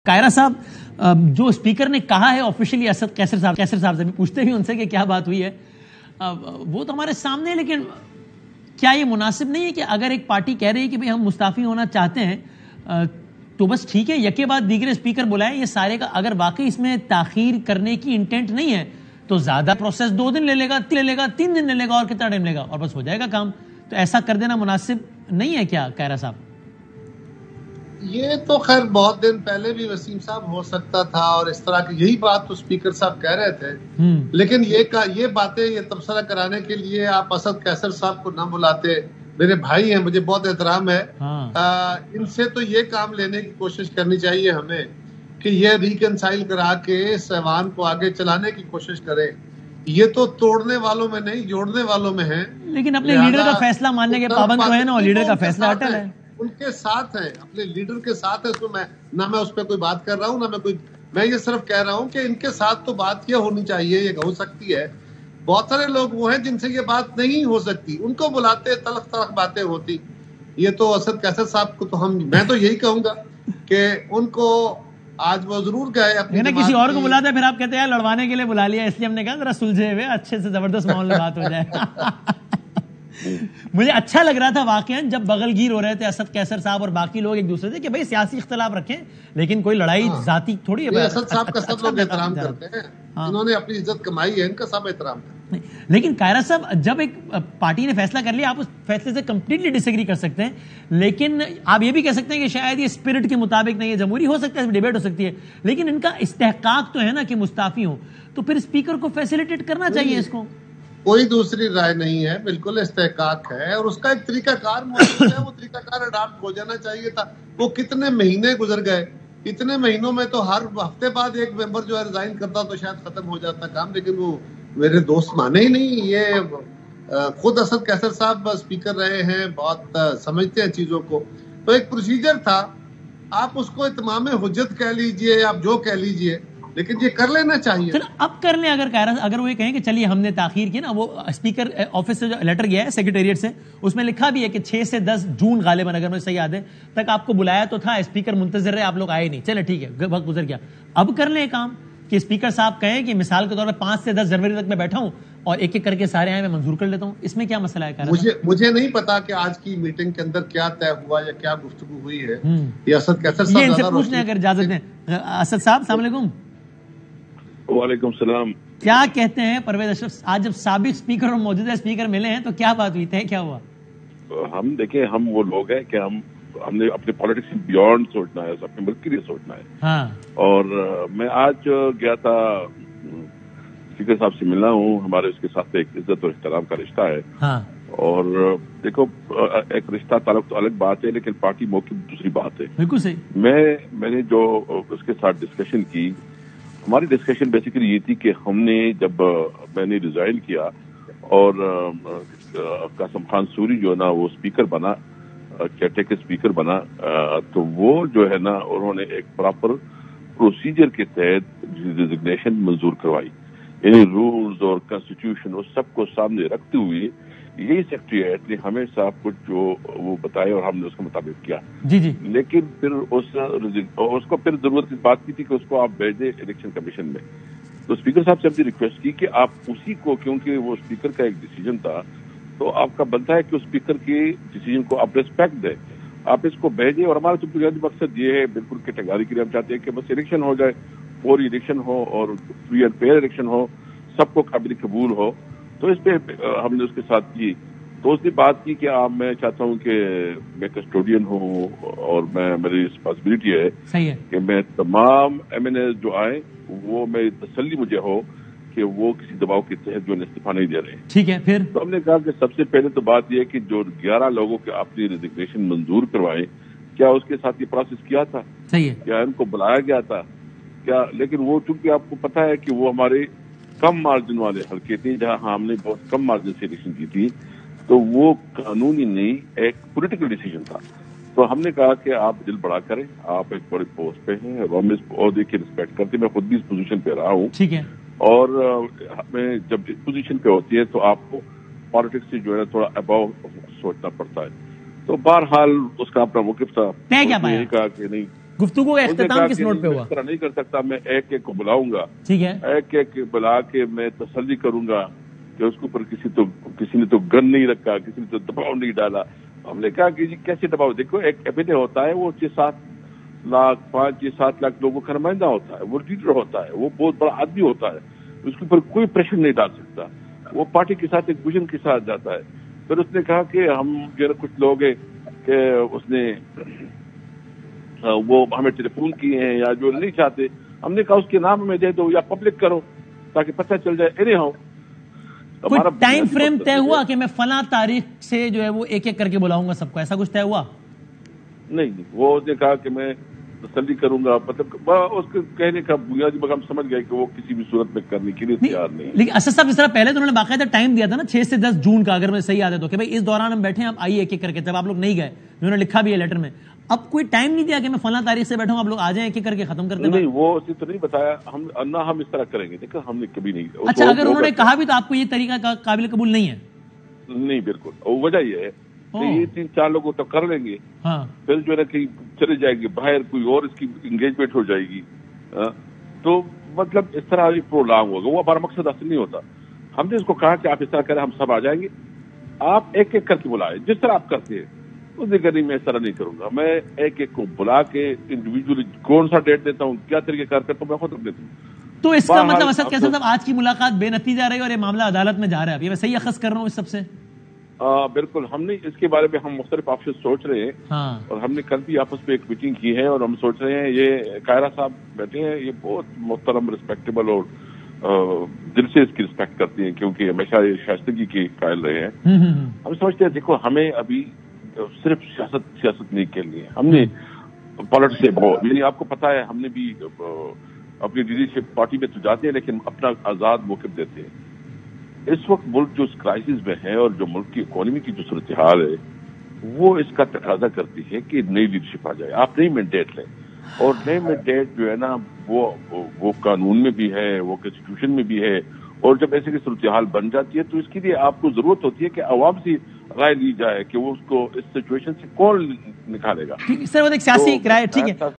कायरा साहब, जो स्पीकर ने कहा है ऑफिशियली असद कैसर साहब से भी पूछते भी उनसे कि क्या बात हुई है, वो तो हमारे सामने है, लेकिन क्या ये मुनासिब नहीं है कि अगर एक पार्टी कह रही है कि भाई हम मुस्ताफी होना चाहते हैं तो बस ठीक है, यके बाद दीगरे स्पीकर बुलाएं, ये सारे का अगर वाकई इसमें ताखीर करने की इंटेंट नहीं है तो ज्यादा प्रोसेस 2 दिन ले लेगा, 3 दिन ले लेगा, और कितना टाइम लेगा, और बस हो जाएगा काम। तो ऐसा कर देना मुनासिब नहीं है क्या कायरा साहब? ये तो खैर बहुत दिन पहले भी वसीम साहब हो सकता था, और इस तरह की यही बात तो स्पीकर साहब कह रहे थे, लेकिन ये बातें ये तबसरा कराने के लिए आप असद कैसर साहब को न बुलाते। मेरे भाई हैं, मुझे बहुत एहतराम है। इनसे तो ये काम लेने की कोशिश करनी चाहिए हमें कि ये रिकंसाइल करा के इस ऐवान को आगे चलाने की कोशिश करें। ये तो तोड़ने वालों में नहीं, जोड़ने वालों में है। लेकिन अपने लीडर का फैसला मानने के पाबंद तो है ना, और लीडर का फैसला अटल है, उनके साथ है, अपने लीडर के साथ है। उसमें मैं उस पर कोई बात कर रहा हूँ, मैं ये सिर्फ कह रहा हूँ कि इनके साथ तो बात ये होनी चाहिए, ये हो सकती है। बहुत सारे लोग वो हैं जिनसे ये बात नहीं हो सकती, उनको बुलाते, तलख तलख बातें होती। ये तो असद कैसर साहब को तो मैं तो यही कहूंगा कि उनको आज वो जरूर गए अपनी ना, किसी और को बुलाते हैं, फिर आप कहते हैं लड़वाने के लिए बुला लिया, इसलिए हमने कहा जरा सुलझे हुए अच्छे से जबरदस्त माहौल में बात हो जाए। मुझे अच्छा लग रहा था वाकई जब बगलगीर हो रहे थे असद कैसर साहब और बाकी लोग एक दूसरे से कि भाई सियासी इख्तलाफ रखें, लेकिन कोई लड़ाई जाती थोड़ी है। असद साहब का सब लोग एहतराम करते हैं, इन्होंने अपनी इज्जत कमाई है, इनका सब एहतराम करते हैं। लेकिन कायरा साहब, जब एक पार्टी ने फैसला कर लिया, आप उस फैसले से कंप्लीटली डिसएग्री कर सकते हैं, लेकिन आप ये भी कह सकते हैं कि शायद ये स्पिरिट के मुताबिक नहीं है, जमहूरी हो सकता है, डिबेट हो सकती है, लेकिन इनका इस्तेहकाक तो है ना कि मुस्ताफी हो, तो फिर स्पीकर को फैसिलिटेट करना चाहिए इसको। कोई दूसरी राय नहीं है, बिल्कुल इस्तेहकाक है, और उसका एक तरीकाकार मौजूद है। वो तरीकाकार अडॉप्ट हो जाना चाहिए था। वो कितने महीने गुजर गए, इतने महीनों में तो हर हफ्ते बाद एक मेंबर जो है रिजाइन करता तो शायद खत्म हो जाता काम, लेकिन वो मेरे दोस्त माने ही नहीं। ये खुद असद कैसर साहब स्पीकर रहे हैं, बहुत समझते हैं चीजों को। तो एक प्रोसीजर था, आप उसको इत्माम हुज्जत कह लीजिए, आप जो कह लीजिए, लेकिन ये कर लेना चाहिए। चलो अब कर लें। अगर वो ये कहें कि चलिए हमने ताखीर की ना, वो स्पीकर ऑफिस से जो लेटर गया है सेक्रेटेरिएट से, उसमें लिखा भी है कि 6 से 10 जून गालिबन, अगर मुझे सही याद है, तक आपको बुलाया तो था, स्पीकर मुंतजिर रहे, आप लोग आए नहीं, चले ठीक है, वक्त गुजर गया। अब कर लें काम कि स्पीकर साहब कहें कि मिसाल के तौर पर 5 से 10 जनवरी तक मैं बैठा हूं और एक एक करके सारे आए, मैं मंजूर कर लेता हूं। इसमें क्या मसला है? मुझे नहीं पता कि आज की मीटिंग के अंदर क्या तय हुआ या क्या गुफ्तगू हुई है। ये असद कैसर साहब इनसे पूछने अगर इजाजत दें। असद साहब अस्सलाम वालेकुम। वालेकुम सलाम। क्या कहते हैं परवेज अशरफ, आज जब साबिक स्पीकर और मौजूदा स्पीकर मिले हैं तो क्या बात हुई, तय क्या हुआ? हम देखें, हम वो लोग हैं कि हमने अपने पॉलिटिक्स से बियॉन्ड सोचना है, अपने मुल्क के लिए सोचना है। हाँ। और मैं आज गया था, स्पीकर साहब से मिला हूँ, हमारे उसके साथ एक इज्जत और इख्तिराम का रिश्ता है। हाँ। और देखो, एक रिश्ता ताल्लुक तो अलग बात है, लेकिन पार्टी मौके दूसरी बात है। बिल्कुल सही। मैंने जो उसके साथ डिस्कशन की, हमारी डिस्कशन बेसिकली ये थी कि हमने जब मैंने रिजाइन किया और कासिम खान सूरी जो है ना वो स्पीकर बना, केयरटेकर स्पीकर बना, तो वो जो है ना उन्होंने एक प्रॉपर प्रोसीजर के तहत रिजिग्नेशन मंजूर करवाई, यानी रूल्स और कॉन्स्टिट्यूशन और सबको सामने रखते हुए यही सेक्रेटरीट ने हमें सब कुछ जो वो बताया और हमने उसके मुताबिक किया। जी जी। लेकिन फिर उसको फिर जरूरत इस बात की थी कि उसको आप भेजें इलेक्शन कमीशन में। तो स्पीकर साहब से हमने रिक्वेस्ट की कि आप उसी को, क्योंकि वो स्पीकर का एक डिसीजन था, तो आपका बनता है कि उस स्पीकर के डिसीजन को आप रिस्पेक्ट दें, आप इसको भेजें। और हमारा तो बुनियादी मकसद ये है, बिल्कुल कैटेगरिकली हम चाहते हैं कि बस इलेक्शन हो जाए, पूरी इलेक्शन हो और फ्री एंड फेयर इलेक्शन हो, सबको काबिल कबूल हो। तो इस पे हमने उसके साथ की, तो उसने बात की कि मैं चाहता हूं कि मैं कस्टोडियन हूं और मेरी रिस्पॉन्सिबिलिटी है कि मैं तमाम MNAs जो आए वो मेरी तसल्ली मुझे हो कि वो किसी दबाव के तहत जो इस्तीफा नहीं दे रहे हैं। ठीक है। फिर तो हमने कहा कि सबसे पहले तो बात यह है कि जो 11 लोगों के आपने रिजिग्नेशन मंजूर करवाए, क्या उसके साथ ये प्रोसेस किया था? सही है। क्या इनको बुलाया गया था क्या? लेकिन वो चूंकि आपको पता है कि वो हमारे कम मार्जिन वाले हल्के थे, जहां हमने बहुत कम मार्जिन से इलेक्शन की थी, तो वो कानूनी नहीं एक पॉलिटिकल डिसीजन था। तो हमने कहा कि आप दिल बड़ा करें, आप एक बड़े पोस्ट पे हैं और हम इस ओहदे की रिस्पेक्ट करते हैं, मैं खुद भी इस पोजीशन पे रहा हूँ। ठीक है। और हमें जब इस पोजीशन पे होती है तो आपको पॉलिटिक्स से जो है थोड़ा अबाव सोचना पड़ता है। तो बहरहाल उसका अपना मौक़िफ़ था, क्या पाया? कहा कि नहीं, گفتگو کا اختتام کس نوٹ پہ ہوا؟ اس طرح نہیں کر سکتا، میں ایک ایک کو بلاؤں گا، ٹھیک ہے، ایک ایک بلا کے میں تسلی کروں گا کہ اس کے اوپر کسی نے تو گن نہیں رکھا، کسی نے تو دباؤ نہیں ڈالا. ہم نے کہا کہ جی کیسے دباؤ؟ دیکھو ایک ایم ایل اے ہوتا ہے، وہ 6-7 لاکھ 5-7 لاکھ لوگوں کا نمائندہ ہوتا ہے، وہ لیڈر ہوتا ہے، وہ بہت بڑا آدمی ہوتا ہے، اس کے اوپر کوئی پریشر نہیں ڈال سکتا. وہ پارٹی کے ساتھ ایک ویژن کے ساتھ جاتا ہے. پھر اس نے کہا کہ ہم جو کچھ لوگ ہیں کہ اس نے وہ ہمیں ٹیلی فون کیے ہیں یا جو نہیں چاہتے، ہم نے کہا اس کے نام ہمیں دے دو یا پبلک کرو تاکہ پتہ چل جائے. ارے ہوں کوئی ٹائم فریم طے ہوا کہ میں فلاں تاریخ سے جو ہے وہ ایک ایک کر کے بلاؤں گا سب کو، ایسا کچھ طے ہوا؟ نہیں، وہ اس نے کہا کہ میں تسلی کروں گا. مطلب اس کے کہنے کا بنیادی مقام سمجھ گئے کہ وہ کسی بھی صورت میں کرنے کے لیے تیار نہیں. لیکن اسد صاحب اس طرح پہلے تو انہوں نے باقاعدہ ٹائم دیا تھا نا 6 سے 10 جون کا، اگر میں صحیح یاد ہے تو، کہ بھائی اس دوران ہم بیٹھے ہیں، آپ آئیے ایک ایک کر کے. جب آپ لوگ نہیں گئے، انہوں نے لکھا بھی ہے لیٹر میں، اب کوئی ٹائم نہیں دیا کہ میں فلاں تاریخ سے بیٹھا ہوں، آپ لوگ آ جائیں ایک ایک کر کے ختم کرتے ہیں. نہیں، وہ اسی تو نہیں بتایا نہ ہم اس طرح کریں گے. دیکھو ہم نے کبھی نہیں. اچھا، اگر انہوں نے کہا بھی تو آپ کو یہ طریقہ قابل قبول نہیں ہے؟ نہیں، بالکل. وجہ یہ ہے کہ یہ 3-4 لوگ تو کر لیں گے، پھر جو ہے نا کہ چلے جائیں گے باہر، کوئی اور اس کی انگیجمنٹ ہو جائے گی، تو مطلب اس طرح پرولانگ ہوگا. وہ ہمارا مقصد اصل نہیں ہوتا. ہم نے اس کو کہا کہ آپ اس طرح کریں، ہم سب آ جائیں گے، آپ ایک ایک کر کے بلائیں جس طرح آپ کرتے ہیں. اس دیکھ نہیں، میں اس طرح نہیں کروں گا. میں ایک ایک کو بلا کے انڈیویجلی کون سا ڈیٹ دیتا ہوں، کیا طریقے کار کرتا ہوں، میں خود دیتا ہوں. تو اس کا مطلب اسد کیسر صاحب آج کی ملاقات بے نتیجہ رہی اور یہ معاملہ عدالت میں جا رہا ہے. یہ میں صحیح اخذ کر رہا ہوں اس سب سے؟ بالکل. ہم نے اس کے بارے میں ہم مختلف آپشن سوچ رہے ہیں، اور ہم نے کل بھی آپس میں ایک میٹنگ کی ہے، اور ہم سوچ رہے ہیں، یہ قاہرہ صاحب بیٹھے ہیں، یہ بہت محترم رسپیکٹیبل اور دل سے اس کی رسپیکٹ کرتی ہیں، کیونکہ ہمیشہ یہ شائستگی کے قائل رہے ہیں. ہم سمجھتے ہیں دیکھو ہمیں ابھی صرف سیاست نہیں کھیلنی ہے، ہم نے پالیٹکس سے بہت، یعنی آپ کو پتا ہے ہم نے بھی اپنی لیڈرشپ پارٹی میں تو جاتے ہیں لیکن اپنا آزاد موقف دیتے ہیں. اس وقت ملک جو اس کرائسس میں ہے اور جو ملک کی اکانومی کی جو صورتحال ہے وہ اس کا تقاضا کرتی ہے کہ نئی لیڈرشپ آ جائے، آپ نئی مینڈیٹ لیں. اور نئی مینڈیٹ جو ہے نا وہ قانون میں بھی ہے، وہ کانسٹیٹیوشن میں بھی ہے، اور جب ایسے کی صورتحال بن جاتی ہے تو اس کے لیے آپ کو ضرورت ہوتی ہے کہ عوام سے رائے لی جائے کہ وہ اس کو اس سچویشن سے کون نکالے گا. سر وہ ایک سیاسی رائے، ٹھیک ہے.